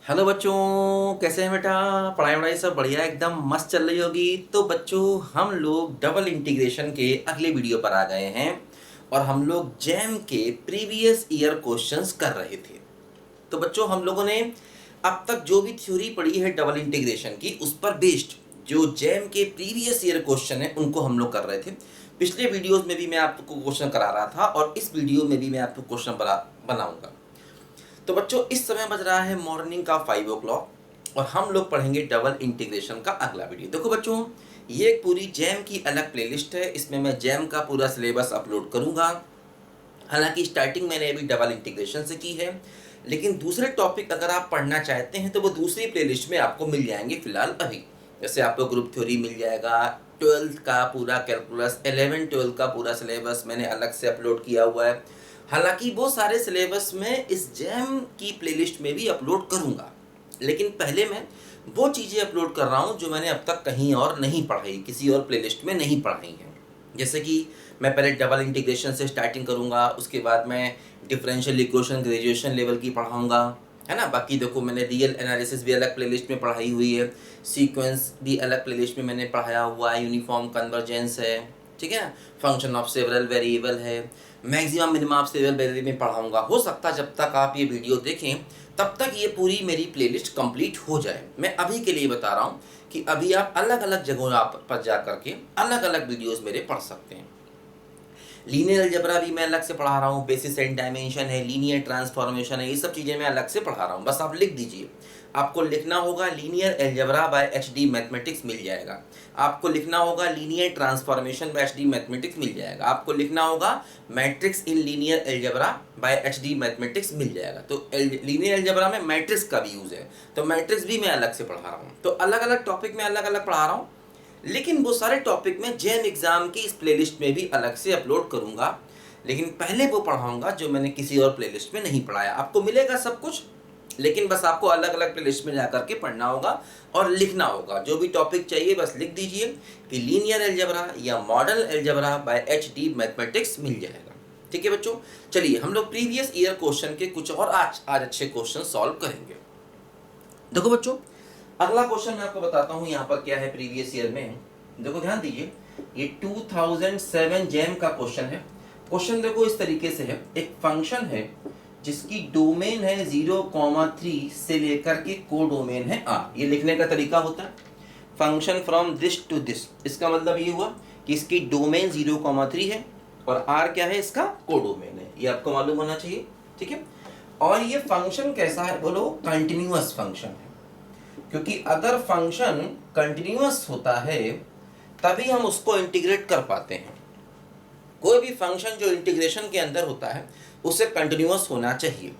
Hello बच्चों, कैसे हैं बेटा? पढ़ाई वढ़ाई सब बढ़िया एकदम मस्त चल रही होगी। तो बच्चों, हम लोग डबल इंटीग्रेशन के अगले वीडियो पर आ गए हैं और हम लोग जैम के प्रीवियस ईयर क्वेश्चंस कर रहे थे। तो बच्चों, हम लोगों ने अब तक जो भी थ्योरी पढ़ी है डबल इंटीग्रेशन की, उस पर बेस्ड जो जैम के प्रीवियस ईयर क्वेश्चन है उनको हम लोग कर रहे थे। पिछले वीडियोस में भी मैं आपको क्वेश्चन करा रहा था और इस वीडियो में भी मैं आपको क्वेश्चन बनाऊंगा। तो बच्चों, इस समय बज रहा है मॉर्निंग का 5 o'clock और हम लोग पढ़ेंगे डबल इंटीग्रेशन का अगला वीडियो। देखो बच्चों, ये एक पूरी जैम की अलग प्लेलिस्ट है। इसमें मैं जैम का पूरा सिलेबस अपलोड करूंगा। हालांकि स्टार्टिंग मैंने अभी डबल इंटीग्रेशन से की है, लेकिन दूसरे टॉपिक अगर आप पढ़ना चाहते हैं तो वो दूसरी प्लेलिस्ट में आपको मिल जाएंगे फिलहाल अभी। जैसे आपको ग्रुप थ्योरी मिल जाएगा, 12th का पूरा कैलकुलस, 11 12 का पूरा सिलेबस मैंने अलग से अपलोड किया हुआ है। हालांकि वो सारे सिलेबस मैं इस जैम की प्लेलिस्ट में भी अपलोड करूंगा, लेकिन पहले मैं वो चीज़ें अपलोड कर रहा हूँ जो मैंने अब तक कहीं और नहीं पढ़ाई, किसी और प्लेलिस्ट में नहीं पढ़ाई हैं। जैसे कि मैं पहले डबल इंटीग्रेशन से स्टार्टिंग करूंगा, उसके बाद मैं डिफरेंशियल इक्वेशन ग्रेजुएशन लेवल की पढ़ाऊंगा, है ना। बाकी देखो, मैंने रियल एनालिसिस भी अलग प्लेलिस्ट में पढ़ाई हुई है, सीक्वेंस भी अलग प्लेलिस्ट में मैंने पढ़ाया हुआ है, यूनिफॉर्म कन्वर्जेंस है, ठीक है, फंक्शन ऑफ सेवरल वेरिएबल है, maximum minimum of several variable में पढ़ाऊंगा। हो सकता है जब तक आप ये वीडियो देखें तब तक ये पूरी मेरी प्लेलिस्ट कंप्लीट हो जाए। मैं अभी के लिए बता रहा हूँ कि अभी आप अलग अलग जगहों पर जा करके अलग अलग वीडियोस मेरे पढ़ सकते हैं। लीनियर अलजेब्रा भी मैं अलग से पढ़ा रहा हूँ, बेसिस एंड डायमेंशन है, लीनियर ट्रांसफॉर्मेशन है, ये सब चीज़ें मैं अलग से पढ़ा रहा हूँ। बस आप लिख दीजिए, आपको लिखना होगा linear algebra by HD mathematics मिल जाएगा। आपको लिखना होगा linear transformation by HD mathematics मिल जाएगा। आपको लिखना होगा matrix in linear algebra by HD mathematics मिल जाएगा। तो लीनियर अलजेब्रा में मैट्रिक्स का भी यूज़ है, तो मैट्रिक्स भी मैं अलग से पढ़ा रहा हूँ। तो अलग अलग टॉपिक में अलग अलग पढ़ा रहा हूँ, लेकिन वो सारे टॉपिक मैं जैम एग्जाम की इस प्लेलिस्ट में भी अलग से अपलोड करूंगा। लेकिन पहले वो पढ़ाऊंगा जो मैंने किसी और प्लेलिस्ट में नहीं पढ़ाया। आपको मिलेगा सब कुछ, लेकिन बस आपको अलग अलग प्लेलिस्ट में जाकर के पढ़ना होगा और लिखना होगा। जो भी टॉपिक चाहिए बस लिख दीजिए कि लीनियर अलजेब्रा या model algebra by HD mathematics मिल जाएगा। ठीक है बच्चों, चलिए हम लोग प्रीवियस ईयर क्वेश्चन के कुछ और आज अच्छे क्वेश्चन सॉल्व करेंगे। देखो बच्चों, अगला क्वेश्चन मैं आपको बताता हूँ यहाँ पर क्या है प्रीवियस ईयर में। देखो ध्यान दीजिए, ये 2007 जैम का क्वेश्चन है। क्वेश्चन देखो इस तरीके से है, एक फंक्शन है जिसकी डोमेन है 0,3 से लेकर के को डोमेन है r। ये लिखने का तरीका होता है function from this to this. इसका मतलब ये हुआ कि इसकी डोमेन 0,3 है और r क्या है, इसका को डोमेन है। ये आपको मालूम होना चाहिए, ठीक है। और ये फंक्शन कैसा है, बोलो कंटिन्यूअस फंक्शन है, क्योंकि अगर फंक्शन कंटिन्यूअस होता है तभी हम उसको इंटीग्रेट कर पाते हैं। कोई भी फंक्शन जो इंटीग्रेशन के अंदर होता है उसे कंटिन्यूअस होना चाहिए।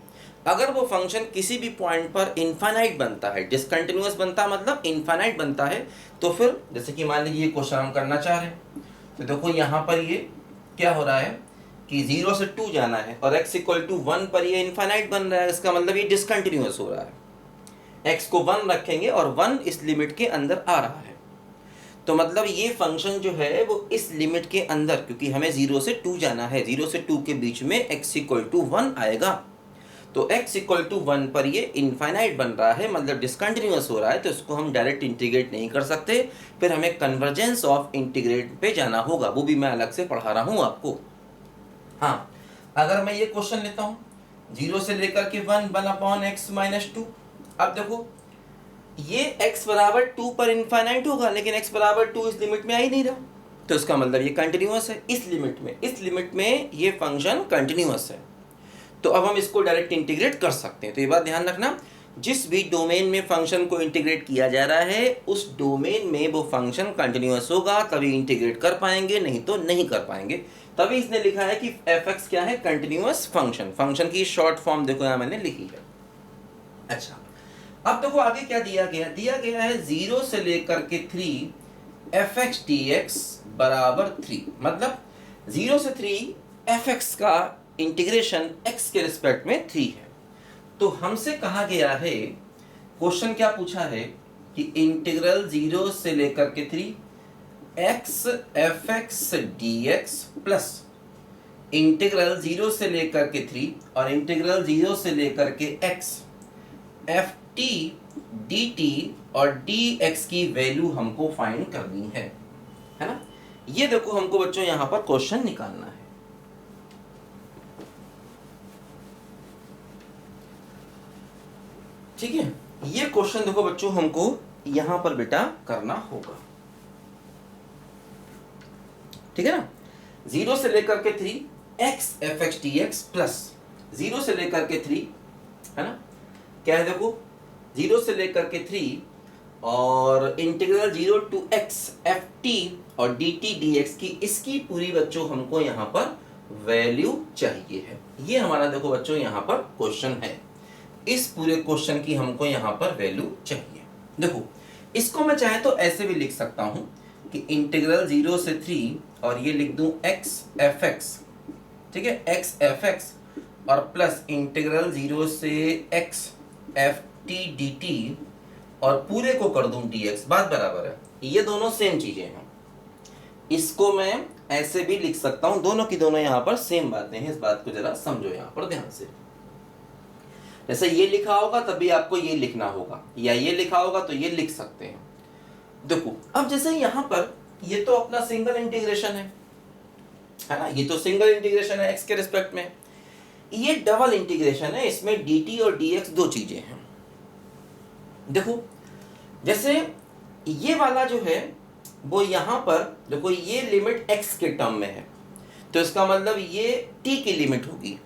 अगर वो फंक्शन किसी भी पॉइंट पर इनफाइनाइट बनता है, डिसकंटिन्यूअस बनता मतलब इनफाइनाइट बनता है, तो फिर जैसे कि मान लीजिए ये क्वेश्चन हम करना चाह रहे हैं, तो देखो यहाँ पर ये क्या हो रहा है कि 0 से 2 जाना है और x इक्वल टू 1 पर ये इनफाइनाइट बन रहा है। इसका मतलब ये डिसकंटिन्यूअस हो रहा है। x को 1 रखेंगे और 1 इस लिमिट के अंदर आ रहा है, तो मतलब ये फंक्शन जो है वो इस लिमिट के अंदर, क्योंकि हमें 0 से 2 जाना है, 0 से 2 के बीच में x इक्वल टू 1 आएगा। तो x इक्वल टू 1 पर ये इनफाइनाइट बन रहा है, मतलब डिसकंटिन्यूअस हो रहा है, तो इसको हम डायरेक्ट इंटीग्रेट नहीं कर सकते। फिर हमें कन्वर्जेंस ऑफ इंटीग्रेट पे जाना होगा, वो भी मैं अलग से पढ़ा रहा हूँ आपको। हाँ, अगर मैं ये क्वेश्चन लेता हूँ 0 से लेकर के 1/(x - 2), अब देखो ये x बराबर 2 पर इनफाइनाइट होगा, लेकिन x बराबर 2 इस लिमिट में आ ही नहीं रहा, तो इसका मतलब ये कंटिन्यूअस है। इस लिमिट में ये फंक्शन कंटिन्यूअस है, तो अब हम इसको डायरेक्ट इंटीग्रेट कर सकते हैं। तो ये बात ध्यान रखना, जिस भी डोमेन में फंक्शन को इंटीग्रेट किया जा रहा है उस डोमेन में वो फंक्शन कंटिन्यूअस होगा, तभी इंटीग्रेट कर पाएंगे, नहीं तो नहीं कर पाएंगे। तभी इसने लिखा है कि f(x) क्या है, कंटिन्यूअस फंक्शन। फंक्शन की शॉर्ट फॉर्म देखो यहाँ मैंने लिखी है। अच्छा, अब देखो आगे क्या दिया गया है 0 से लेकर के 3 f(x) dx बराबर 3, मतलब 0 से 3 f(x) का इंटीग्रेशन x के रिस्पेक्ट में 3 है। तो हमसे कहा गया है, क्वेश्चन क्या पूछा है कि इंटीग्रल 0 से लेकर के 3 x f(x) dx plus integral 0 से लेकर के 3 और इंटीग्रल 0 से लेकर के x f T D T और डी एक्स की वैल्यू हमको फाइंड करनी है ना। ये देखो हमको बच्चों यहां पर क्वेश्चन निकालना है। ठीक है, ये क्वेश्चन देखो बच्चों हमको यहां पर बेटा करना होगा। ठीक है ना, 0 से लेकर के 3 x F x T x plus 0 से लेकर के 3 है ना, क्या है देखो 0 से लेकर के 3 और integral 0 to x f t और डी टी डी एक्स की, इसकी पूरी बच्चों हमको यहाँ पर वैल्यू चाहिए है। ये हमारा देखो बच्चों यहाँ पर क्वेश्चन है, इस पूरे क्वेश्चन की हमको यहाँ पर वैल्यू चाहिए। देखो इसको मैं चाहे तो ऐसे भी लिख सकता हूँ कि इंटीग्रल 0 से 3 और ये लिख दूं एक्स एफ एक्स, ठीक है, एक्स एफ एक्स और प्लस इंटीग्रल 0 से x f T D T और पूरे को कर दूं डी एक्स, बात बराबर है, ये दोनों सेम चीजें हैं। इसको मैं ऐसे भी लिख सकता हूं, दोनों की दोनों यहाँ पर सेम बातें हैं, इस बात को जरा समझो यहाँ पर ध्यान से। जैसे ये लिखा होगा तभी आपको ये लिखना होगा, या ये लिखा होगा तो ये लिख सकते हैं। देखो अब जैसे यहाँ पर ये तो अपना सिंगल इंटीग्रेशन है ना, ये तो सिंगल इंटीग्रेशन है एक्स के रिस्पेक्ट में। ये डबल इंटीग्रेशन है, इसमें dt और dx दो चीजें हैं। देखो जैसे ये वाला जो है वो यहाँ पर देखो ये लिमिट x के टर्म में है, तो इसका मतलब ये t की लिमिट होगी।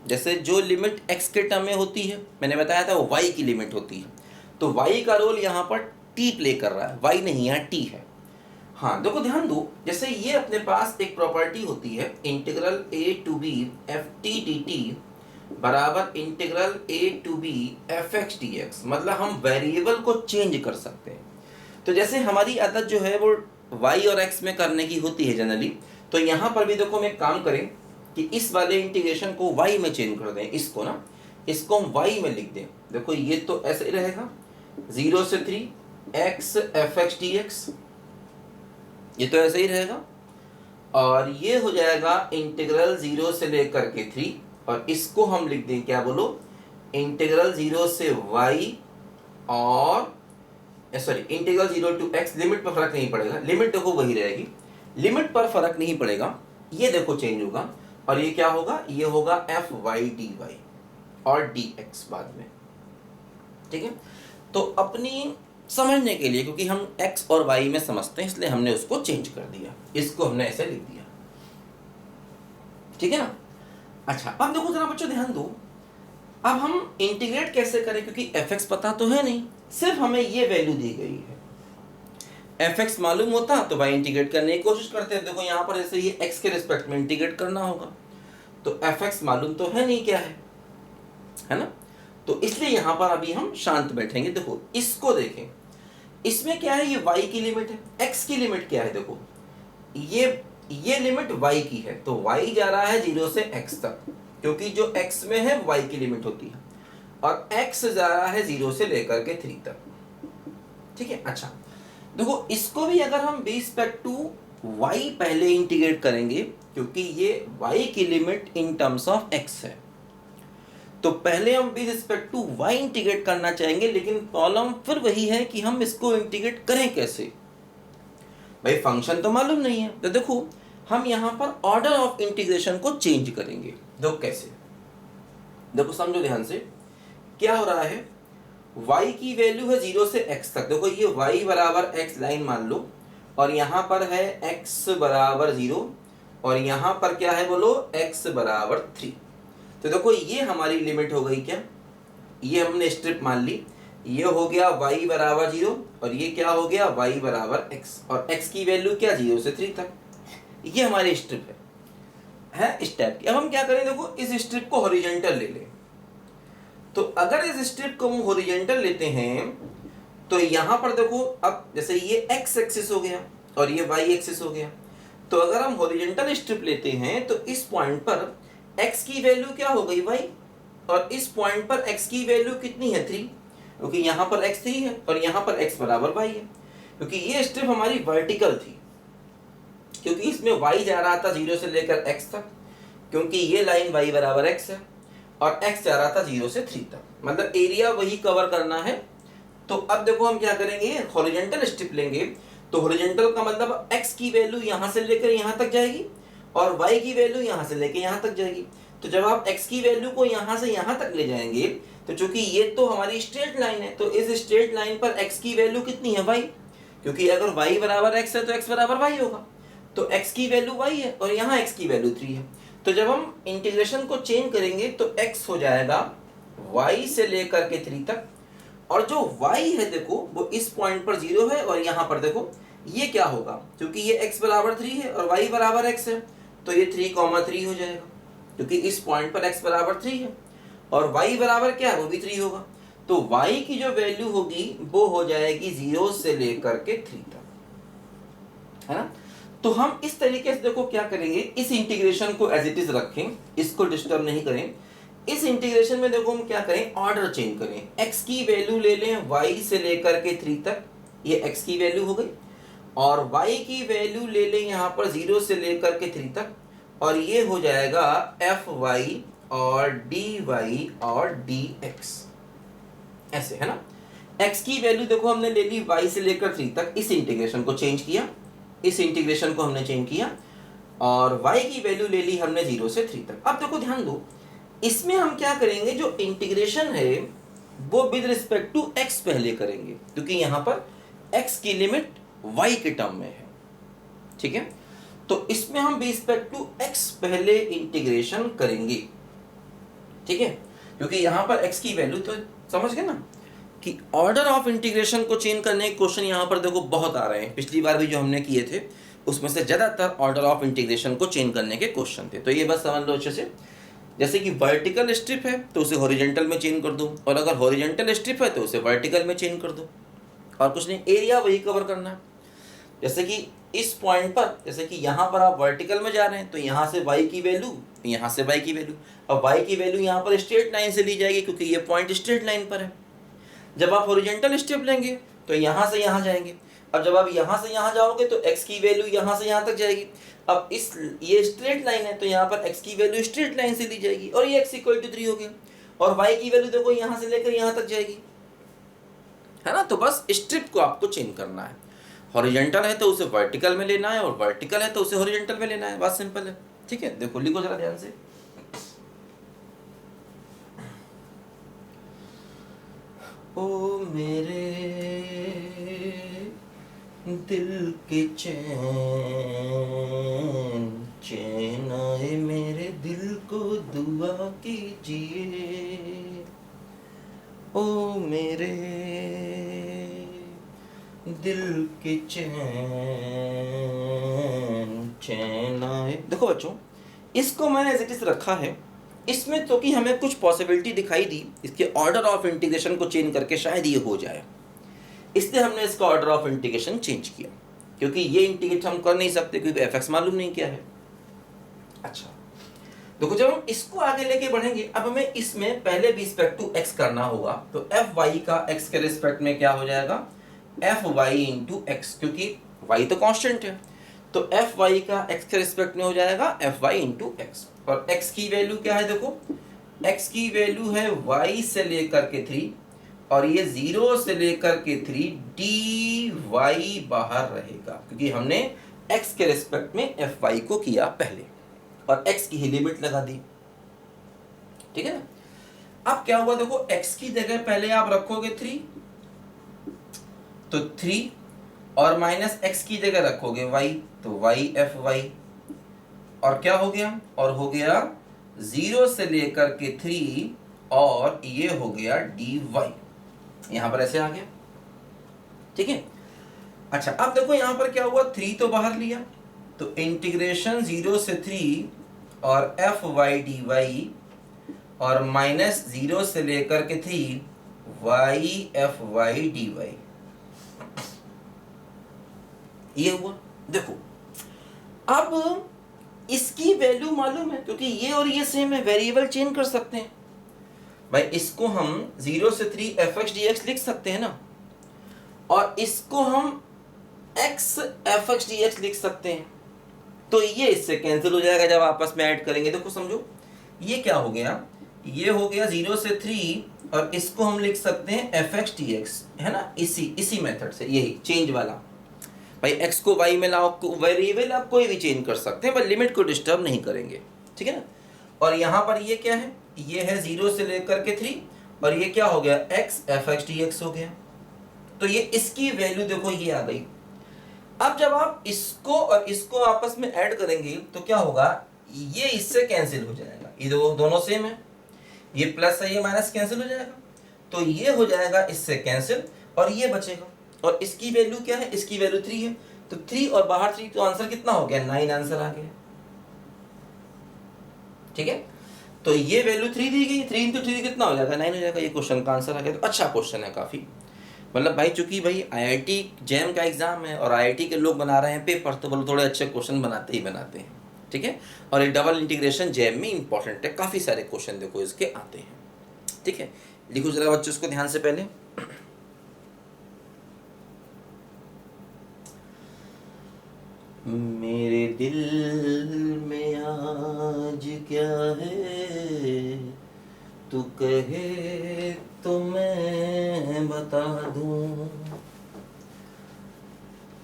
जैसे जो लिमिट x के टर्म में होती है, मैंने बताया था वो y की लिमिट होती है, तो y का रोल यहाँ पर t प्ले कर रहा है, y नहीं यहाँ t है। हाँ देखो ध्यान दो, जैसे ये अपने पास एक प्रॉपर्टी होती है integral a to b F T D T बराबर integral a to b F X D X, मतलब हम वेरिएबल को चेंज कर सकते हैं। तो जैसे हमारी आदत जो है वो y और x में करने की होती है जनरली, तो यहाँ पर भी देखो हम एक काम करें कि इस वाले इंटीग्रेशन को y में चेंज कर दें, इसको ना, इसको हम y में लिख दें। देखो ये तो ऐसे ही रहेगा 0 से 3 x F X D x, ये तो ऐसे ही रहेगा, और ये हो जाएगा इंटीग्रल 0 से लेकर के 3 और इसको हम लिख दें क्या बोलो, इंटीग्रल 0 से y और sorry integral 0 to x, limit पर फर्क नहीं पड़ेगा, लिमिट देखो वही रहेगी, लिमिट पर फर्क नहीं पड़ेगा, ये देखो चेंज होगा और ये क्या होगा, ये होगा एफ वाई डी वाई और डी एक्स बाद में। ठीक है, तो अपनी समझने के लिए, क्योंकि हम x और y में समझते हैं इसलिए हमने उसको चेंज कर दिया, इसको हमने ऐसे लिख दिया। ठीक है ना। अच्छा अब देखो जरा बच्चों ध्यान दो, अब हम इंटीग्रेट कैसे करें, क्योंकि fx पता तो है नहीं, सिर्फ हमें ये वैल्यू दी गई है। fx मालूम होता तो y इंटीग्रेट करने की कोशिश करते हैं। देखो यहाँ पर जैसे ये x के रिस्पेक्ट में इंटीग्रेट करना होगा, तो fx मालूम तो है नहीं क्या है ना, तो इसलिए यहाँ पर अभी हम शांत बैठेंगे। देखो इसको देखें, इसमें क्या है, ये y की लिमिट है, x की लिमिट क्या है, देखो ये लिमिट y की है, तो y जा रहा है 0 से x तक, क्योंकि जो x में है y की लिमिट होती है, और x जा रहा है 0 से लेकर के 3 तक। ठीक है, अच्छा देखो इसको भी अगर हम रिस्पेक्ट टू y पहले इंटीग्रेट करेंगे, क्योंकि ये y की लिमिट इन टर्म्स ऑफ x है, तो पहले हम with respect to y integrate करना चाहेंगे, लेकिन प्रॉब्लम फिर वही है कि हम इसको इंटीग्रेट करें कैसे, भाई फंक्शन तो मालूम नहीं है। तो देखो हम यहाँ पर ऑर्डर ऑफ इंटीग्रेशन को चेंज करेंगे। देखो कैसे, देखो समझो ध्यान से, क्या हो रहा है, y की वैल्यू है 0 से x तक, देखो ये y बराबर x लाइन मान लो, और यहाँ पर है x बराबर 0 और यहाँ पर क्या है बोलो, x बराबर 3। तो देखो ये हमारी लिमिट हो गई क्या, ये हमने स्ट्रिप मान ली, ये हो गया y बराबर 0 और ये क्या हो गया y बराबर x, और x की वैल्यू क्या 0 से 3 तक, ये हमारी स्ट्रिप है इस टाइप की। अब हम क्या करें, देखो इस स्ट्रिप को हॉरिजॉन्टल ले लें, तो अगर इस स्ट्रिप को हम हॉरिजॉन्टल लेते हैं तो यहाँ पर देखो, अब जैसे ये x एक्सिस हो गया और ये y एक्सिस हो गया, तो अगर हम हॉरिजॉन्टल स्ट्रिप लेते हैं तो इस पॉइंट पर x की वैल्यू क्या हो गई y, और इस पॉइंट पर x की वैल्यू कितनी है 3, क्योंकि यहाँ पर x 3 है और यहाँ पर x बराबर y है, क्योंकि ये स्ट्रिप हमारी वर्टिकल थी, क्योंकि इसमें y जा रहा था 0 से लेकर x तक, क्योंकि ये लाइन y बराबर x है, और x जा रहा था 0 से 3 तक, मतलब एरिया वही कवर करना है। तो अब देखो हम क्या करेंगे, हॉरिजॉन्टल स्ट्रिप लेंगे, तो हॉरिजॉन्टल का मतलब x की वैल्यू यहाँ से लेकर यहाँ तक जाएगी और y की वैल्यू यहाँ से लेकर यहाँ तक जाएगी। तो जब आप x की वैल्यू को यहाँ से यहाँ तक ले जाएंगे, तो चूंकि ये तो हमारी स्ट्रेट लाइन है, तो इस स्ट्रेट लाइन पर x की वैल्यू कितनी है, y, क्योंकि अगर y बराबर x है तो x बराबर y होगा, तो x की वैल्यू y है और यहाँ x की वैल्यू 3 है। तो जब हम इंटीग्रेशन को चेंज करेंगे तो x हो जाएगा y से लेकर के 3 तक, और जो y है देखो वो इस पॉइंट पर 0 है और यहाँ पर देखो ये क्या होगा, क्योंकि ये x बराबर 3 है और y बराबर x है, तो ये 3,3 हो जाएगा, क्योंकि इस पॉइंट पर x बराबर 3 है और y बराबर क्या है, वो भी 3 होगा। तो y की जो वैल्यू होगी वो हो जाएगी 0 से लेकर के 3 तक, है ना। तो हम इस तरीके से देखो क्या करेंगे, इस इंटीग्रेशन को एज इट इज रखें, इसको डिस्टर्ब नहीं करें। इस इंटीग्रेशन में देखो हम क्या करें, ऑर्डर चेंज करें, x की वैल्यू ले लें y से लेकर के 3 तक, ये x की वैल्यू हो गई, और y की वैल्यू ले लें यहाँ पर 0 से लेकर के 3 तक, और ये हो जाएगा fy और dy और dx, ऐसे, है ना। x की वैल्यू देखो हमने ले ली y से लेकर 3 तक, इस इंटीग्रेशन को चेंज किया, इस इंटीग्रेशन को हमने चेंज किया, और y की वैल्यू ले ली हमने 0 से 3 तक। अब देखो ध्यान दो, इसमें हम क्या करेंगे, जो इंटीग्रेशन है वो विद रिस्पेक्ट टू x पहले करेंगे, क्योंकि यहाँ पर x की लिमिट y के टर्म में है, ठीक है। तो इसमें हम विद रिस्पेक्ट टू x पहले इंटीग्रेशन करेंगे, ठीक है, क्योंकि यहाँ पर x की वैल्यू तो समझ गए ना कि ऑर्डर ऑफ इंटीग्रेशन को चेंज करने के क्वेश्चन यहाँ पर देखो बहुत आ रहे हैं, पिछली बार भी जो हमने किए थे उसमें से ज़्यादातर ऑर्डर ऑफ इंटीग्रेशन को चेंज करने के क्वेश्चन थे। तो ये बस समझ लो अच्छे से, जैसे कि वर्टिकल स्ट्रिप है तो उसे हॉरिजॉन्टल में चेंज कर दो, और अगर हॉरिजॉन्टल स्ट्रिप है तो उसे वर्टिकल में चेंज कर दो, और कुछ नहीं, एरिया वही कवर करना है। जैसे कि इस पॉइंट पर, जैसे कि यहाँ पर आप वर्टिकल में जा रहे हैं तो यहाँ से y की वैल्यू, यहाँ से y की वैल्यू, और y की वैल्यू यहाँ पर स्ट्रेट लाइन से ली जाएगी क्योंकि ये पॉइंट स्ट्रेट लाइन पर है। जब आप हॉरिजॉन्टल स्ट्रिप लेंगे तो यहाँ से यहाँ जाएंगे, अब जब आप यहाँ से यहाँ जाओगे तो x की वैल्यू यहाँ से यहाँ तक जाएगी। अब ये स्ट्रेट लाइन है तो यहाँ पर x की वैल्यू स्ट्रेट लाइन से ली जाएगी, और ये x इक्वल टू 3 हो गया, और y की वैल्यू देखो यहाँ से लेकर यहाँ तक जाएगी, है ना। तो बस स्ट्रिप को आपको चेंज करना है, हॉरिजॉन्टल है तो उसे वर्टिकल में लेना है और वर्टिकल है तो उसे हॉरिजॉन्टल में लेना है, बात सिंपल है, ठीक है। देखो लिखो जरा ध्यान से, ओ मेरे दिल के चैन, चैन आए मेरे दिल को दुआ कीजिए, ओ मेरे दिल के चैन, चैन आए। देखो बच्चों, इसको मैंने एज इट इज रखा है, इसमें तो कि हमें कुछ पॉसिबिलिटी दिखाई दी इसके ऑर्डर ऑफ इंटीग्रेशन को चेंज करके शायद ये हो जाए, इसलिए हमने इसका ऑर्डर ऑफ इंटीग्रेशन चेंज किया, क्योंकि ये इंटीग्रेट हम कर नहीं सकते क्योंकि fx मालूम नहीं क्या है। अच्छा देखो, जब हम इसको आगे लेके बढ़ेंगे, अब हमें इसमें पहले भी रिस्पेक्ट टू x करना होगा, तो fy का x के रिस्पेक्ट में क्या हो जाएगा, fy इंटू x, क्योंकि y तो कांस्टेंट है, तो fy का x के रिस्पेक्ट में हो जाएगा fy इंटू x, और x की वैल्यू क्या है, देखो x की वैल्यू है y से लेकर के 3, और ये 0 से लेकर के 3, dy बाहर रहेगा क्योंकि हमने x के रिस्पेक्ट में fy को किया पहले और x की ही लिमिट लगा दी, ठीक है ना। अब क्या हुआ, देखो x की जगह पहले आप रखोगे 3, तो 3, और माइनस x की जगह रखोगे y, तो y fy, और क्या हो गया, और हो गया 0 से लेकर के 3, और ये हो गया dy, यहां पर ऐसे आ गया, ठीक है। अच्छा अब देखो यहां पर क्या हुआ, 3 तो बाहर लिया, तो इंटीग्रेशन 0 से 3 और fy dy, और माइनस 0 से लेकर के 3 y fy dy, ये हुआ। देखो अब इसकी वैल्यू मालूम है क्योंकि ये और ये सेम है, वेरिएबल चेंज कर सकते हैं भाई, इसको हम 0 से 3 fx dx लिख सकते हैं ना, और इसको हम x fx dx लिख सकते हैं, तो ये इससे कैंसिल हो जाएगा जब आपस में ऐड करेंगे। देखो समझो, ये क्या हो गया, ये हो गया 0 से 3 और इसको हम लिख सकते हैं एफ एक्स टी एक्स, है ना, इसी मेथड से, यही चेंज वाला। भाई एक्स को वाई में लाओ, वेरिएबल आप कोई भी चेंज कर सकते हैं, पर लिमिट को डिस्टर्ब नहीं करेंगे, ठीक है ना। और यहाँ पर ये क्या है, ये है 0 से लेकर के 3 और ये क्या हो गया x, F x T x हो गया। तो ये इसकी वैल्यू देखो ये आ गई। अब जब आप इसको और इसको आपस में ऐड करेंगे तो क्या होगा, ये इससे कैंसिल हो जाएगा, ये दोनों सेम है, ये प्लस है ये माइनस कैंसिल हो जाएगा, तो ये हो जाएगा इससे कैंसिल और ये बचेगा। और इसकी वैल्यू क्या है, इसकी वैल्यू 3 है, तो 3 और बाहर 3, तो आंसर कितना हो गया 9 आंसर आ गया, ठीक है। तो ये वैल्यू 3 दी गई, 3 इंटू 3 कितना हो जाएगा 9 हो जाएगा, ये क्वेश्चन का आंसर आ गया। तो अच्छा क्वेश्चन है काफ़ी, मतलब भाई चूंकि भाई आईआईटी जैम का एग्जाम है और आईआईटी के लोग बना रहे हैं पेपर, तो बोलो थोड़े अच्छे क्वेश्चन बनाते ही बनाते हैं, ठीक है। और ये डबल इंटीग्रेशन जैम में इंपॉर्टेंट है, काफ़ी सारे क्वेश्चन देखो इसके आते हैं, ठीक है। लिखो जरा बच्चों इसको ध्यान से पहले। मेरे दिल में आज क्या है, तू कहे तो मैं बता दूं,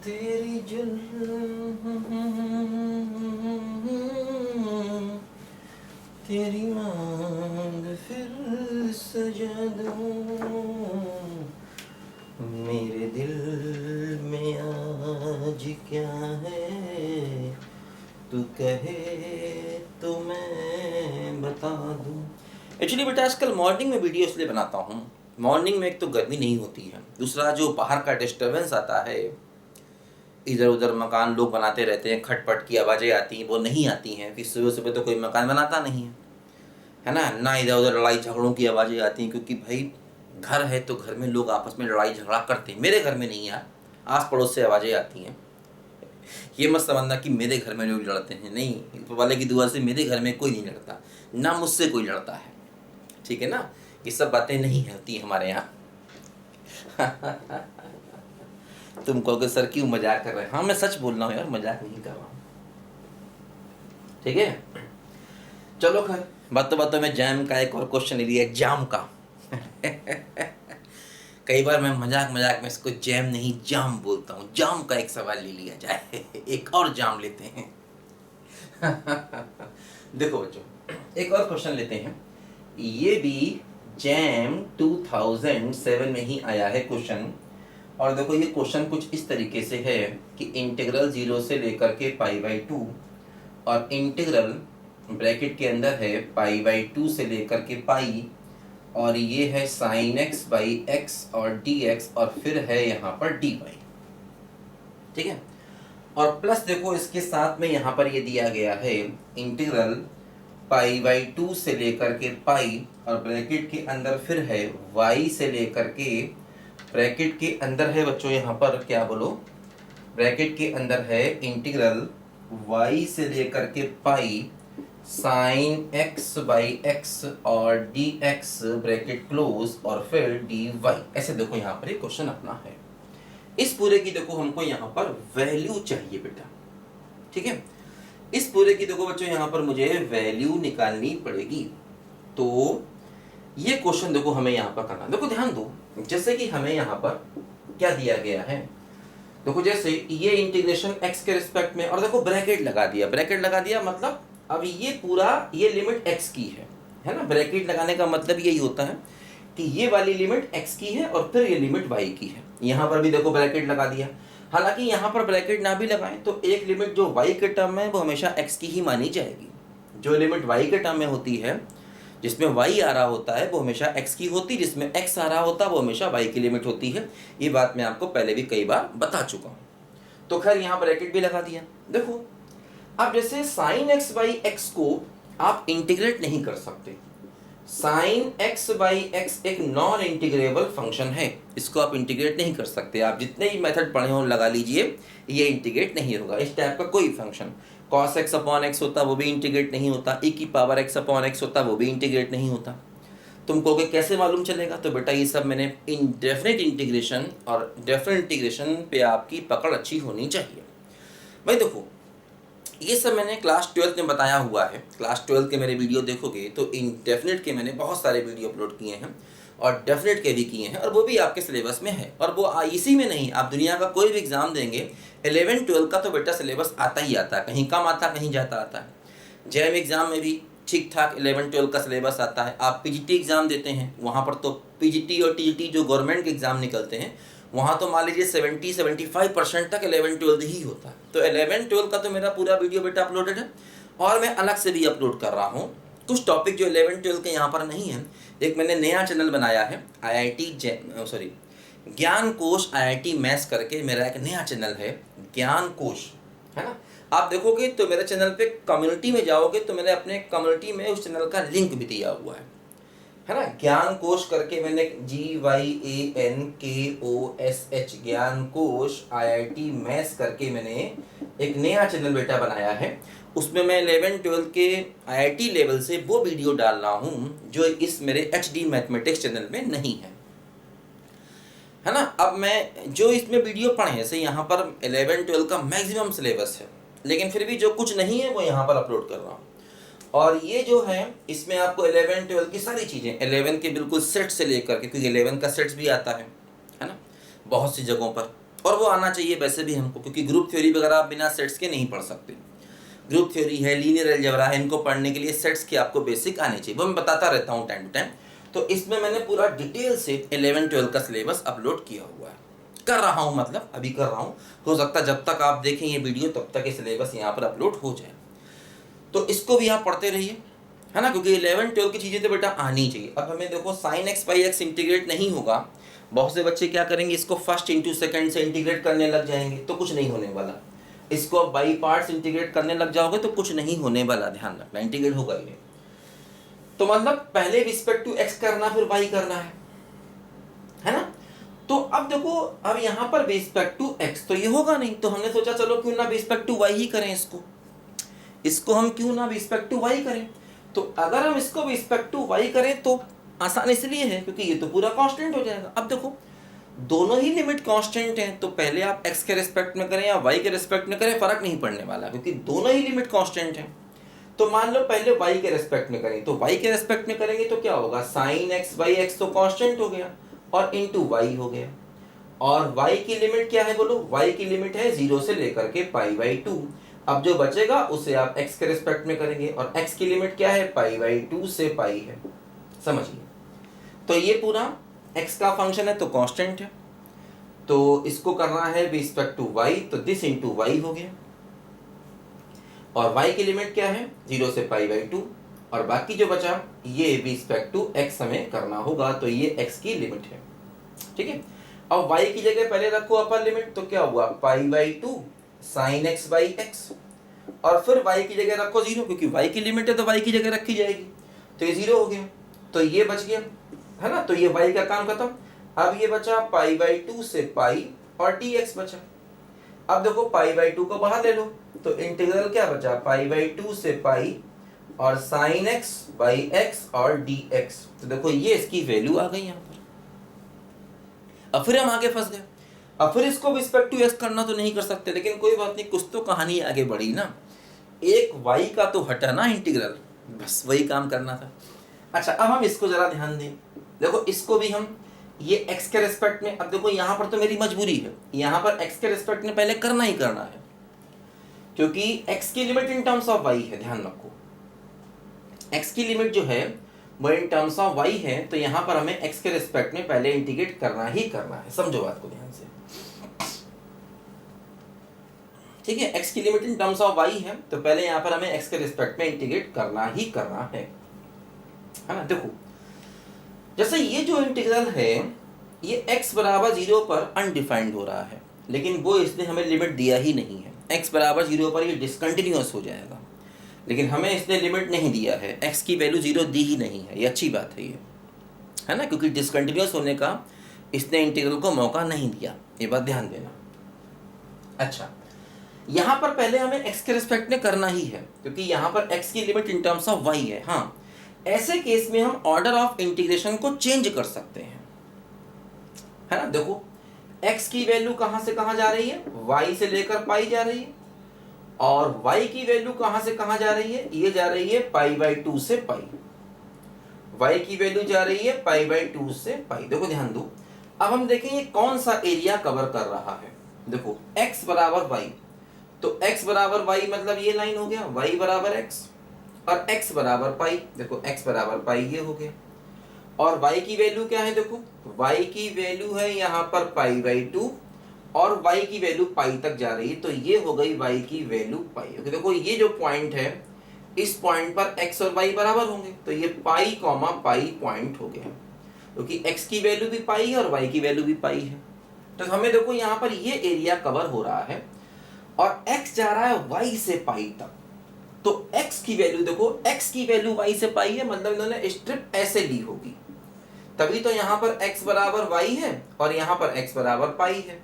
तेरी तेरी मांग फिर सजा दूं, मेरे दिल में आज क्या है, तू कहे तो मैं बता दूं। एक्चुअली बेटा आजकल मॉर्निंग में वीडियो इसलिए बनाता हूँ, मॉर्निंग में एक तो गर्मी नहीं होती है, दूसरा जो बाहर का डिस्टर्बेंस आता है, इधर उधर मकान लोग बनाते रहते हैं, खटपट की आवाज़ें आती हैं, वो नहीं आती हैं, फिर सुबह सुबह तो कोई मकान बनाता नहीं है ना, ना इधर उधर लड़ाई झगड़ों की आवाज़ें आती हैं, क्योंकि भाई घर है तो घर में लोग आपस में लड़ाई झगड़ा करते हैं। मेरे घर में नहीं यार, आस पड़ोस से आवाज़ें आती हैं, ये मत समझना कि मेरे घर में लोग लड़ते हैं, नहीं, ऊपर वाले की दुआ से मेरे घर में कोई नहीं लड़ता, ना मुझसे कोई लड़ता है, ठीक है ना, ये सब बातें नहीं होती हमारे यहाँ। तुम कहोगे सर क्यों मजाक कर रहे हैं, हाँ मैं सच बोल रहा हूँ यार, मजाक नहीं कर रहा हूँ, ठीक है। चलो खैर, बातों में जैम का एक और क्वेश्चन ले लिया, एग्जाम का। कई बार मैं मजाक में इसको जैम नहीं जाम बोलता हूँ, जाम का एक सवाल ले लिया जाए। एक और जाम लेते हैं। देखो बच्चों, एक और क्वेश्चन लेते हैं, ये भी जैम 2007 में ही आया है क्वेश्चन। और देखो ये क्वेश्चन कुछ इस तरीके से है कि इंटीग्रल 0 से लेकर के π/2 और इंटीग्रल ब्रैकेट के अंदर है π/2 से लेकर के पाई, और ये है sin x/x और dx, और फिर है यहाँ पर dy, ठीक है। और प्लस देखो इसके साथ में यहाँ पर ये दिया गया है इंटीग्रल π/2 से लेकर के पाई, और ब्रैकेट के अंदर फिर है y से लेकर के, ब्रैकेट के अंदर है बच्चों यहाँ पर क्या बोलो, ब्रैकेट के अंदर है इंटीग्रल y से लेकर के पाई sin x/x और dx ब्रैकेट क्लोज, और फिर dy। ऐसे देखो यहाँ पर एक क्वेश्चन अपना है, इस पूरे की देखो हमको यहाँ पर वैल्यू चाहिए बेटा, ठीक है। इस पूरे की देखो बच्चों यहाँ पर मुझे वैल्यू निकालनी पड़ेगी। तो ये क्वेश्चन देखो हमें यहाँ पर करना, देखो ध्यान दो, जैसे कि हमें यहाँ पर क्या दिया गया है, देखो जैसे ये इंटीग्रेशन x के रिस्पेक्ट में, और देखो ब्रैकेट लगा दिया, मतलब अब ये पूरा ये लिमिट x की है ना, ब्रैकेट लगाने का मतलब यही होता है कि ये वाली लिमिट x की है और फिर ये लिमिट y की है। यहाँ पर भी देखो ब्रैकेट लगा दिया, हालांकि यहाँ पर ब्रैकेट ना भी लगाएं तो एक लिमिट जो y के टर्म में वो हमेशा x की ही मानी जाएगी, जो लिमिट y के टर्म में होती है जिसमें y आ रहा होता है वो हमेशा x की होती, जिसमें x आ रहा होता है वो हमेशा y की लिमिट होती है। ये बात मैं आपको पहले भी कई बार बता चुका हूँ। तो खैर यहाँ ब्रैकेट भी लगा दिया। देखो अब जैसे sin x/x को आप इंटीग्रेट नहीं कर सकते, sin x/x एक नॉन इंटीग्रेबल फंक्शन है, इसको आप इंटीग्रेट नहीं कर सकते, आप जितने ही मेथड पढ़े हो लगा लीजिए, ये इंटीग्रेट नहीं होगा। इस टाइप का कोई फंक्शन cos x/x होता वो भी इंटीग्रेट नहीं होता, e⁻x/x होता वो भी इंटीग्रेट नहीं होता। तुम कहोगे कैसे मालूम चलेगा, तो बेटा ये सब मैंने इनडेफिनिट इंटीग्रेशन और डेफिनेट इंटीग्रेशन पे आपकी पकड़ अच्छी होनी चाहिए। भाई देखो ये सब मैंने क्लास 12th में बताया हुआ है। क्लास 12th के मेरे वीडियो देखोगे तो इंडेफिनिट के मैंने बहुत सारे वीडियो अपलोड किए हैं और डेफिनेट के भी किए हैं, और वो भी आपके सिलेबस में है। और वो इसी में नहीं, आप दुनिया का कोई भी एग्ज़ाम देंगे 11-12 का तो बेटा सिलेबस आता ही आता है, कहीं कम आता कहीं ज़्यादा आता है। जैम एग्ज़ाम में भी ठीक ठाक 11-12 का सिलेबस आता है। आप पीजीटी एग्ज़ाम देते हैं, वहाँ पर तो पीजीटी और टीजीटी जो गवर्नमेंट के एग्ज़ाम निकलते हैं, वहाँ तो मान लीजिए 70-75% तक 11-12 ही होता है। तो 11-12 का तो मेरा पूरा वीडियो बेटा अपलोडेड है, और मैं अलग से भी अपलोड कर रहा हूँ कुछ टॉपिक जो 11-12 के यहाँ पर नहीं है। एक मैंने नया चैनल बनाया है, ज्ञान कोश IIT मैथ्स करके मेरा एक नया चैनल है, ज्ञान कोश, है ना। आप देखोगे तो मेरे चैनल पे कम्युनिटी में जाओगे तो मैंने अपने कम्युनिटी में उस चैनल का लिंक भी दिया हुआ है ना। ज्ञान कोश करके मैंने GYANKOSH ज्ञान कोश IIT मैथ्स करके मैंने एक नया चैनल बेटा बनाया है। उसमें मैं 11-12 के IIT लेवल से वो वीडियो डाल रहा हूँ जो इस मेरे HD मैथमेटिक्स चैनल में नहीं है ना। अब मैं जो इसमें वीडियो पढ़े, जैसे यहाँ पर 11-12 का मैक्सिमम सिलेबस है, लेकिन फिर भी जो कुछ नहीं है वो यहाँ पर अपलोड कर रहा हूँ। और ये जो है इसमें आपको 11-12 की सारी चीज़ें, 11 के बिल्कुल सेट से लेकर के, क्योंकि 11 का सेट्स भी आता है ना बहुत सी जगहों पर, और वो आना चाहिए वैसे भी हमको, क्योंकि ग्रुप थ्योरी वगैरह आप बिना सेट्स के नहीं पढ़ सकते। ग्रुप थ्योरी है, लीनियर अलजेब्रा है, इनको पढ़ने के लिए सेट्स की आपको बेसिक आनी चाहिए, वो मैं बताता रहता हूँ टाइम टू टाइम। तो इसमें मैंने पूरा डिटेल से 11-12 का सिलेबस अपलोड किया हुआ है, कर रहा हूँ, मतलब अभी कर रहा हूँ। हो सकता है जब तक आप देखें ये वीडियो तब तक ये सिलेबस यहाँ पर अपलोड हो जाए, तो इसको भी आप पढ़ते रहिए, है ना, क्योंकि 11-12 की चीज़ें तो बेटा आनी चाहिए। अब हमें देखो sin x by x integrate नहीं होगा, बहुत से बच्चे क्या करेंगे, इसको फर्स्ट इंटू सेकेंड से इंटीग्रेट करने लग जाएंगे, तो कुछ नहीं होने वाला। इसको अब बाई पार्ट्स इंटीग्रेट करने लग जाओगे तो कुछ नहीं होने वाला, ध्यान रखना, इंटीग्रेट होगा ही नहीं। तो मतलब पहले रिस्पेक्ट टू x करना फिर y करना है ना। तो अब देखो, अब यहाँ पर रिस्पेक्ट टू x तो ये होगा नहीं, तो हमने सोचा चलो क्यों ना रिस्पेक्ट टू y ही करें, इसको हम क्यों ना रिस्पेक्ट टू y करें। तो अगर हम इसको रिस्पेक्ट टू y करें तो आसान इसलिए है क्योंकि ये तो पूरा कांस्टेंट हो जाएगा। अब देखो दोनों ही लिमिट कांस्टेंट हैं, तो पहले आप x के रिस्पेक्ट में करें या y के रिस्पेक्ट में करें फर्क नहीं पड़ने वाला, क्योंकि दोनों ही लिमिट कांस्टेंट हैं। तो मान लो पहले y के रिस्पेक्ट में करें, तो y के रिस्पेक्ट में करेंगे तो क्या होगा, sin x by x तो कांस्टेंट हो गया और इनटू y हो गया। और y की लिमिट क्या है बोलो, y की लिमिट है 0 से लेकर के π/2। अब जो बचेगा उसे आप x के रिस्पेक्ट में करेंगे, और x की लिमिट क्या है, π/2 से π है, समझिए। तो ये पूरा x का फंक्शन है तो कांस्टेंट है, तो इसको करना है रिस्पेक्ट टू y, तो दिस इनटू y हो गया। और y की लिमिट क्या है, 0 से π/2, और बाकी जो बचा ये रिस्पेक्ट टू x हमें करना होगा, तो ये x की लिमिट है, ठीक है। अब y की जगह पहले रखो अपर लिमिट, तो क्या हुआ, π/2 sin x by x, और फिर y की जगह रखो 0, क्योंकि y की लिमिट है तो y की जगह रखी जाएगी, तो ये 0 हो गया, तो ये बच गया, है ना। तो ये y का काम खत्म। अब ये बचा π/2 से π और dx बचा। अब देखो π/2 को बाहर ले लो, तो इंटीग्रल क्या बचा, π/2 से π और sin x by x और dx। तो देखो ये इसकी वैल्यू आ गई यहाँ पर। अब फिर हम आगे फंस गए, अब फिर इसको रिस्पेक्ट टू x करना तो नहीं कर सकते, लेकिन कोई बात नहीं, कुछ तो कहानी आगे बढ़ी ना, एक y का तो हटा ना इंटीग्रल, बस वही काम करना था। अच्छा अब हम इसको जरा ध्यान दें, देखो इसको भी हम ये x के रिस्पेक्ट में, अब देखो यहाँ पर तो मेरी मजबूरी है, यहाँ पर x के रिस्पेक्ट में पहले करना ही करना है, क्योंकि x की लिमिट इन टर्म्स ऑफ y है, ध्यान रखो x की लिमिट जो है वो इन टर्म्स ऑफ y है, तो यहाँ पर हमें x के रिस्पेक्ट में पहले इंटीग्रेट करना ही करना है, समझो बात को ध्यान से, ठीक है। x की लिमिट इन टर्म्स ऑफ y है, तो पहले यहाँ पर हमें x के रिस्पेक्ट में इंटीग्रेट करना ही करना है ना। देखो जैसे ये जो इंटीग्रल है ये x बराबर 0 पर अनडिफाइंड हो रहा है, लेकिन वो इसने हमें लिमिट दिया ही नहीं है, x बराबर 0 पर ये डिसकंटिन्यूअस हो जाएगा, लेकिन हमें इसने लिमिट नहीं दिया है, x की वैल्यू 0 दी ही नहीं है, ये अच्छी बात है ये, है ना, क्योंकि डिसकंटिन्यूअस होने का इसने इंटीग्रल को मौका नहीं दिया, ये बात ध्यान देना। अच्छा यहाँ पर पहले हमें x के रिस्पेक्ट में करना ही है, क्योंकि यहाँ पर x की लिमिट इन टर्म्स ऑफ y है। हाँ, ऐसे केस में हम ऑर्डर ऑफ इंटीग्रेशन को चेंज कर सकते हैं, है ना। देखो x की वैल्यू कहाँ से कहाँ जा रही है, y से लेकर पाई जा रही है, और y की वैल्यू कहां से कहां जा रही है, ये जा रही है π/2 से पाई, y की वैल्यू जा रही है π/2 से पाई। देखो ध्यान दो, अब हम देखें ये कौन सा एरिया कवर कर रहा है। देखो x बराबर y, तो x बराबर y मतलब ये लाइन हो गया, y बराबर x और x बराबर पाई। देखो x बराबर पाई ये हो गया, और y की वैल्यू क्या है, देखो y की वैल्यू है यहाँ पर π/2 और y की वैल्यू पाई तक जा रही है, तो ये हो गई y की वैल्यू पाई। ओके, देखो ये जो पॉइंट है, इस पॉइंट पर x और y बराबर होंगे, तो ये पाई कॉमा पाई पॉइंट हो गया, क्योंकि x की वैल्यू भी पाई है और y की वैल्यू भी पाई है। तो हमें देखो यहाँ पर ये एरिया कवर हो रहा है और x जा रहा है y से पाई तक, तो x की वैल्यू देखो, x की वैल्यू y से पाई है, मतलब इन्होंने स्ट्रिप ऐसे ली होगी, तभी तो यहाँ पर x बराबर y है और यहाँ पर x बराबर पाई है।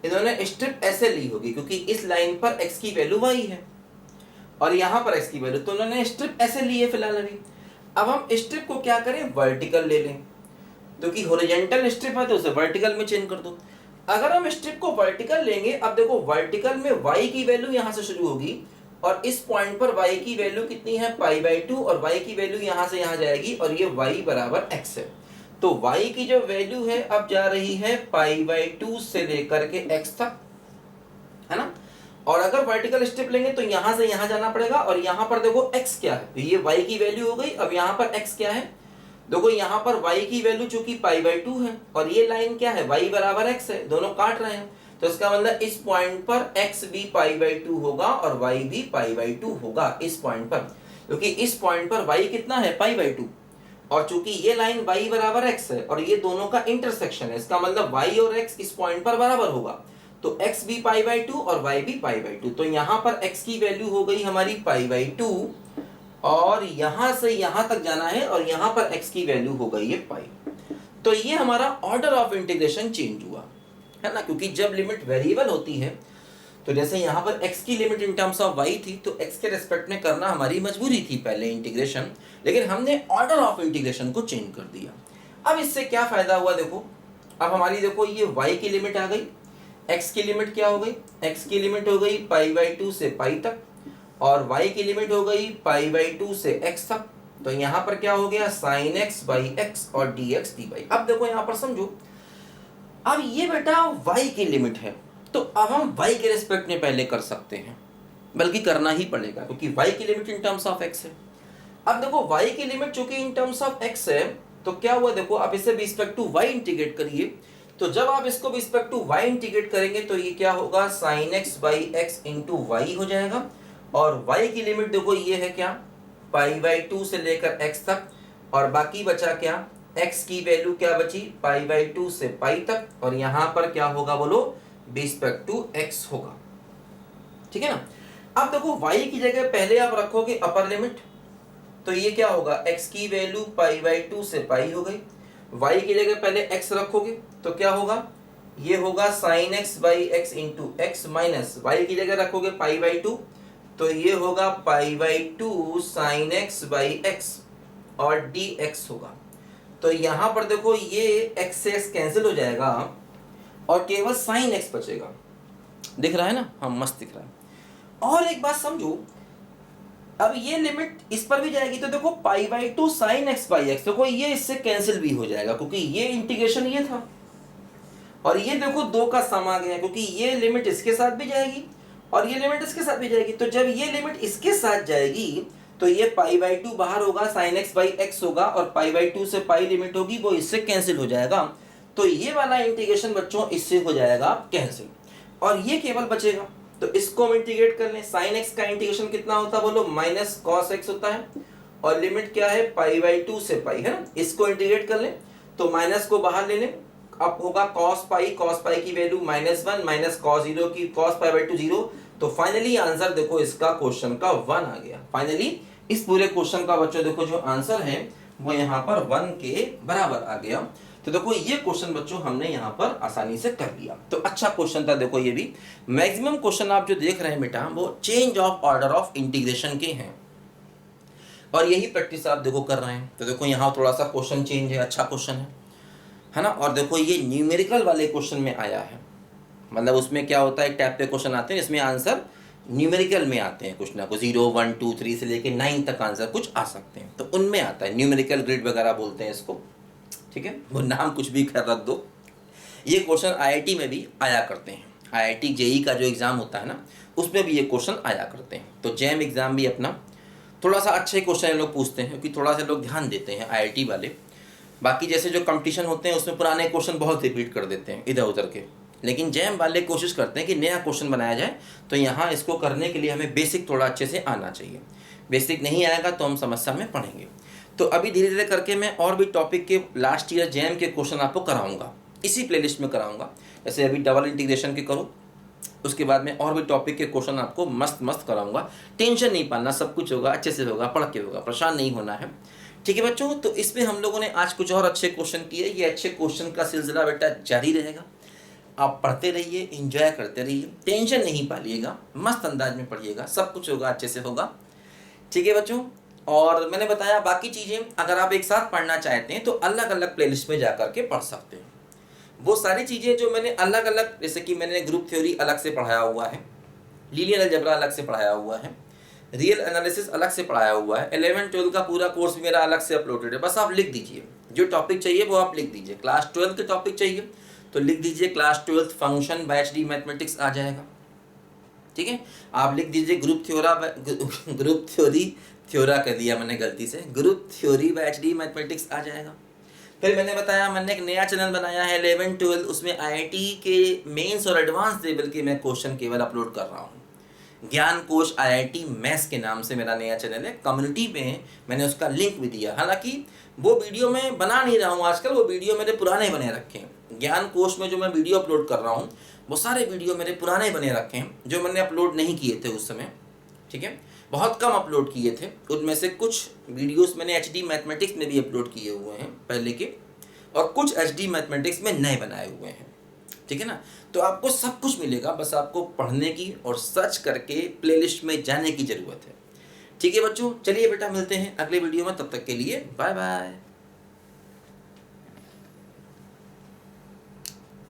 इन्होंने स्ट्रिप ऐसे ली होगी क्योंकि इस लाइन पर x की वैल्यू y है और यहाँ पर x की वैल्यू, तो उन्होंने स्ट्रिप ऐसे ली है फिलहाल अभी। अब हम स्ट्रिप को क्या करें, वर्टिकल ले लें, क्योंकि हॉरिजॉन्टल स्ट्रिप है तो उसे वर्टिकल में चेंज कर दो। अगर हम स्ट्रिप को वर्टिकल लेंगे, अब देखो वर्टिकल में y की वैल्यू यहाँ से शुरू होगी और इस पॉइंट पर y की वैल्यू कितनी है, π/2, और y की वैल्यू यहाँ से यहाँ जाएगी और ये y बराबर x है, तो y की जो वैल्यू है अब जा रही है π/2 से लेकर के x तक, है ना। और अगर वर्टिकल स्ट्रिप लेंगे तो यहां से यहां जाना पड़ेगा, और यहां पर देखो x क्या है, तो ये y की वैल्यू हो गई। अब यहां पर x क्या है, देखो यहां पर y की वैल्यू चूंकि π/2 है और ये लाइन क्या है, y बराबर x है, दोनों काट रहे हैं, तो इसका मतलब इस पॉइंट पर x भी π/2 होगा और y भी π/2 होगा इस पॉइंट पर, क्योंकि इस पॉइंट पर y कितना है, π/2, और चूंकि ये लाइन y बराबर x है और ये दोनों का इंटरसेक्शन है, इसका मतलब y और x इस पॉइंट पर बराबर होगा, तो x भी π/2 और y भी π/2, तो यहाँ पर x की वैल्यू हो गई हमारी π/2 और यहाँ से यहाँ तक जाना है और यहाँ पर x की वैल्यू हो गई है पाई। तो ये हमारा ऑर्डर ऑफ इंटीग्रेशन चेंज हुआ है ना, क्योंकि जब लिमिट वेरिएबल होती है तो जैसे यहाँ पर x की लिमिट इन टर्म्स ऑफ y थी, तो x के रेस्पेक्ट में करना हमारी मजबूरी थी पहले इंटीग्रेशन, लेकिन हमने ऑर्डर ऑफ इंटीग्रेशन को चेंज कर दिया। अब इससे क्या फायदा हुआ, देखो अब हमारी देखो ये y की लिमिट आ गई, x की लिमिट क्या हो गई, x की लिमिट हो गई π/2 से पाई तक और y की लिमिट हो गई π/2 से x तक, तो यहाँ पर क्या हो गया, sin x/x और dx dy। अब देखो यहाँ पर समझो, अब ये बेटा y की लिमिट है, तो अब हम y के रिस्पेक्ट में पहले कर सकते हैं, बल्कि करना ही पड़ेगा क्योंकि y की लिमिट इन टर्म्स ऑफ x है। अब देखो y की लिमिट चूंकि इन टर्म्स ऑफ x है, तो क्या हुआ, देखो आप इसे रिस्पेक्ट टू y इंटीग्रेट करिए, तो जब आप इसको रिस्पेक्ट टू y इंटीग्रेट करेंगे तो ये क्या होगा, sin x/x इंटू y हो जाएगा, और y की लिमिट देखो ये है क्या, π/2 से लेकर x तक, और बाकी बचा क्या, x की वैल्यू क्या बची, π/2 से पाई तक, और यहाँ पर क्या होगा बोलो, रिस्पेक्ट टू x होगा, ठीक है ना। अब देखो y की जगह पहले आप रखोगे अपर लिमिट, तो ये क्या होगा, x की वैल्यू π/2 से पाई हो गई, y की जगह पहले x रखोगे तो क्या होगा, ये होगा sin x/x into x, minus y की जगह रखोगे π/2 तो ये होगा π/2 sin x/x और dx होगा। तो यहाँ पर देखो ये x से x कैंसिल हो जाएगा और केवल sin x बचेगा, दिख रहा है ना, हाँ मस्त दिख रहा है। और एक बात समझो, अब ये लिमिट इस पर भी जाएगी तो देखो π/2 sin x/x, देखो ये इससे कैंसिल भी हो जाएगा क्योंकि ये इंटीग्रेशन ये था, और ये देखो दो का सम आ गया क्योंकि ये लिमिट इसके साथ भी जाएगी और ये लिमिट इसके साथ भी जाएगी, तो जब ये लिमिट इसके साथ जाएगी तो ये π/2 बाहर होगा, sin x/x होगा, और π/2 से पाई लिमिट होगी वो इससे कैंसिल हो जाएगा, तो ये वाला इंटीग्रेशन बच्चों इससे हो जाएगा कैंसिल, और ये केवल बचेगा। तो इसको हम इंटीग्रेट कर लें, sin x का इंटीग्रेशन कितना होता है बोलो, माइनस cos x होता है, और लिमिट क्या है, π/2 से पाई, है ना। इसको इंटीग्रेट कर लें तो माइनस को बाहर ले लें, अब होगा cos पाई की वैल्यू -1 माइनस cos 0 की cos π/2 0, तो फाइनली आंसर देखो इसका क्वेश्चन का 1 आ गया। फाइनली इस पूरे क्वेश्चन का बच्चों देखो जो आंसर है वो यहाँ पर 1 के बराबर आ गया। तो देखो ये क्वेश्चन बच्चों हमने यहाँ पर आसानी से कर लिया, तो अच्छा क्वेश्चन था। देखो ये भी मैक्सिमम क्वेश्चन आप जो देख रहे हैं बेटा वो change of order of integration के हैं, और यही प्रैक्टिस आप देखो कर रहे हैं। तो देखो यहाँ थोड़ा सा क्वेश्चन चेंज है, अच्छा क्वेश्चन है ना। और देखो ये न्यूमेरिकल वाले क्वेश्चन में आया है, मतलब उसमें क्या होता है, एक टाइप के क्वेश्चन आते हैं इसमें आंसर न्यूमेरिकल में आते हैं कुछ ना कुछ, 0 1 2 3 से लेके 9 तक आंसर कुछ आ सकते हैं, तो उनमें आता है न्यूमेरिकल ग्रिड वगैरह बोलते हैं इसको, ठीक है, वो नाम कुछ भी कर रख दो। ये क्वेश्चन आईआईटी में भी आया करते हैं, आईआईटी जेई का जो एग्ज़ाम होता है ना, उसमें भी ये क्वेश्चन आया करते हैं। तो जैम एग्ज़ाम भी अपना थोड़ा सा अच्छे क्वेश्चन लोग पूछते हैं, क्योंकि थोड़ा सा लोग ध्यान देते हैं आईआईटी वाले। बाकी जैसे जो कंपटीशन होते हैं उसमें पुराने क्वेश्चन बहुत रिपीट कर देते हैं इधर उधर के, लेकिन जैम वाले कोशिश करते हैं कि नया क्वेश्चन बनाया जाए। तो यहाँ इसको करने के लिए हमें बेसिक थोड़ा अच्छे से आना चाहिए, बेसिक नहीं आएगा तो हम समस्या में पढ़ेंगे। तो अभी धीरे धीरे करके मैं और भी टॉपिक के लास्ट ईयर जैम के क्वेश्चन आपको कराऊंगा, इसी प्लेलिस्ट में कराऊंगा। जैसे अभी डबल इंटीग्रेशन के करूँ, उसके बाद में और भी टॉपिक के क्वेश्चन आपको मस्त मस्त कराऊंगा। टेंशन नहीं पालना, सब कुछ होगा, अच्छे से होगा, पढ़ के होगा, परेशान नहीं होना है, ठीक है बच्चों। तो इसमें हम लोगों ने आज कुछ और अच्छे क्वेश्चन किए, ये अच्छे क्वेश्चन का सिलसिला बेटा जारी रहेगा। आप पढ़ते रहिए, एंजॉय करते रहिए, टेंशन नहीं पालिएगा, मस्त अंदाज में पढ़िएगा, सब कुछ होगा, अच्छे से होगा, ठीक है बच्चों। और मैंने बताया बाकी चीज़ें अगर आप एक साथ पढ़ना चाहते हैं तो अलग अलग प्लेलिस्ट में जा करके पढ़ सकते हैं। वो सारी चीज़ें जो मैंने अलग अलग, जैसे कि मैंने ग्रुप थ्योरी अलग से पढ़ाया हुआ है, लीनियर अलजेब्रा अलग से पढ़ाया हुआ है, रियल एनालिसिस अलग से पढ़ाया हुआ है, 11 12 का पूरा कोर्स मेरा अलग से अपलोडेड है। बस आप लिख दीजिए जो टॉपिक चाहिए वो आप लिख दीजिए। क्लास 12 के टॉपिक चाहिए तो लिख दीजिए class 12 function by HD mathematics आ जाएगा, ठीक है। आप लिख दीजिए ग्रुप थ्योरी थ्योरा कर दिया मैंने गलती से, group theory by HD mathematics आ जाएगा। फिर मैंने बताया मैंने एक नया चैनल बनाया है 11 12, उसमें आईआईटी के मेंस और एडवांस लेवल के मैं क्वेश्चन केवल अपलोड कर रहा हूँ। ज्ञान कोश आईआईटी मैथ्स के नाम से मेरा नया चैनल है, कम्युनिटी में मैंने उसका लिंक भी दिया। हालांकि वो वीडियो मैं बना नहीं रहा हूँ आजकल, वो वीडियो मेरे पुराने बने रखे हैं। ज्ञान कोश में जो मैं वीडियो अपलोड कर रहा हूँ वो सारे वीडियो मेरे पुराने बने रखे हैं, जो मैंने अपलोड नहीं किए थे उस समय, ठीक है, बहुत कम अपलोड किए थे। उनमें से कुछ वीडियोस मैंने एचडी मैथमेटिक्स में भी अपलोड किए हुए हैं पहले के, और कुछ एचडी मैथमेटिक्स में नए बनाए हुए हैं, ठीक है ना। तो आपको सब कुछ मिलेगा, बस आपको पढ़ने की और सर्च करके प्लेलिस्ट में जाने की ज़रूरत है, ठीक है बच्चों। चलिए बेटा मिलते हैं अगले वीडियो में, तब तक के लिए बाय बाय।